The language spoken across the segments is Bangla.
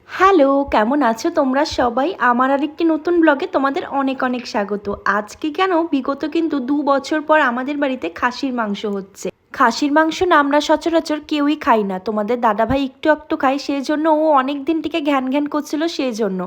হ্যালো, কেমন আছো তোমরা সবাই? আমার আরেকটি নতুন ব্লগে তোমাদের অনেক অনেক স্বাগত। আজকে কেন বিগত কিন্তু ২ বছর পর আমাদের বাড়িতে খাসির মাংস হচ্ছে। খাসির মাংস না আমরা সচরাচর কেউই খাই না, তোমাদের দাদাভাই একটু একটু খায়, সেই জন্য ও অনেক দিন থেকে ঘ্যান ঘ্যান করছিল সেই জন্য।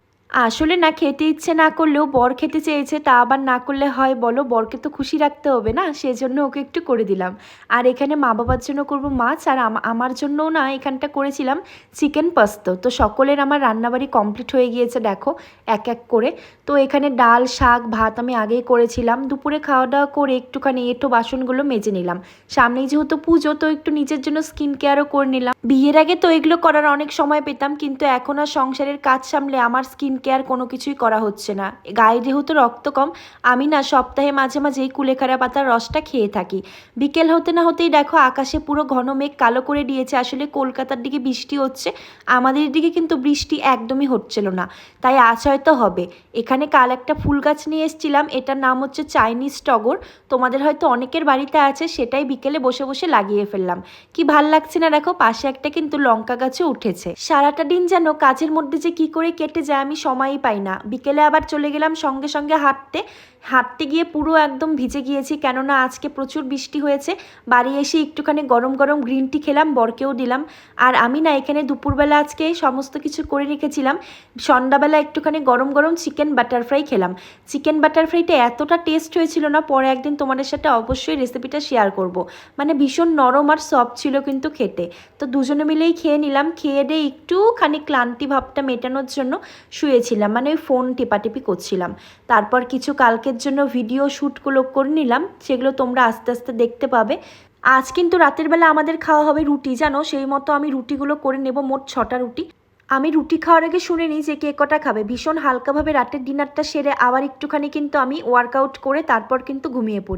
আসলে না খেতে ইচ্ছে না করলেও বর খেতে চেয়েছে, তা আবার না করলে হয় বলো? বরকে তো খুশি রাখতে হবে না, সেজন্য ওকে একটু করে দিলাম। আর এখানে মা বাবার জন্য করব মাছ, আর আমার জন্যও না এখানটা করেছিলাম চিকেন পাস্ত। তো সকলের আমার রান্নাবাড়ি কমপ্লিট হয়ে গিয়েছে দেখো, এক এক করে। তো এখানে ডাল শাক ভাত আমি আগেই করেছিলাম। দুপুরে খাওয়া দাওয়া করে একটুখানি এঁটো বাসনগুলো মেজে নিলাম। সামনেই যেহেতু পুজো, তো একটু নিজের জন্য স্কিন কেয়ারও করে নিলাম। বিয়ের আগে তো এগুলো করার অনেক সময় পেতাম, কিন্তু এখন আর সংসারের কাজ সামলে আমার স্কিন কেয়ার কোনো কিছুই করা হচ্ছে না। গায়ে যেহেতু রক্ত কম, আমি না সপ্তাহে মাঝে মাঝেই কুলেখাড়া পাতার রসটা খেয়ে থাকি। বিকেল হতে না হতেই দেখো আকাশে পুরো ঘন মেঘ কালো করে দিয়েছে। আসলে কলকাতার দিকে বৃষ্টি হচ্ছে, আমাদের দিকে কিন্তু বৃষ্টি একদমই হচ্ছিল না, তাই আজ হয়তো হবে। এখানে কাল একটা ফুল গাছ নিয়ে এসেছিলাম, এটার নাম হচ্ছে চাইনিজ টগর। তোমাদের হয়তো অনেকের বাড়িতে আছে, সেটাই বিকেলে বসে বসে লাগিয়ে ফেললাম। কি ভাল লাগছে না দেখো, পাশে একটা কিন্তু লঙ্কা গাছও উঠেছে। সারাটা দিন যেন কাজের মধ্যে যে কি করে কেটে যায় আমি সময়ই পাই না। বিকেলে আবার চলে গেলাম সঙ্গে সঙ্গে হাঁটতে। হাঁটতে গিয়ে পুরো একদম ভিজে গিয়েছি, কেননা আজকে প্রচুর বৃষ্টি হয়েছে। বাড়ি এসে একটুখানি গরম গরম গ্রিন টি খেলাম, বরকেও দিলাম। আর আমি না এখানে দুপুরবেলা আজকে সমস্ত কিছু করে রেখেছিলাম। সন্ধ্যাবেলা একটুখানি গরম গরম চিকেন বাটার ফ্রাই খেলাম। চিকেন বাটার ফ্রাইটা এতটা টেস্ট হয়েছিল না, পরে একদিন তোমাদের সাথে অবশ্যই রেসিপিটা শেয়ার করব। মানে ভীষণ নরম আর সফট ছিল কিন্তু খেতে। তো দুজনে মিলেই খেয়ে নিলাম। খেয়ে দিয়ে একটুখানি ক্লান্তি ভাবটা মেটানোর জন্য শুয়েছিলাম, মানে ওই ফোন টিপাটিপি করছিলাম। তারপর কিছু কালকের জন্য ভিডিও শ্যুটগুলো করে নিলাম, সেগুলো তোমরা আস্তে আস্তে দেখতে পাবে। আজ কিন্তু রাতের বেলা আমাদের খাওয়া হবে রুটি, জানো? সেই মতো আমি রুটিগুলো করে নেব, মোট 6টা রুটি। আমি রুটি খাওয়ার আগে শুনে নিই যে কে কটা খাবে। ভীষণ হালকাভাবে রাতের ডিনারটা সেরে আবার একটুখানি কিন্তু আমি ওয়ার্কআউট করে তারপর কিন্তু ঘুমিয়ে পড়ি।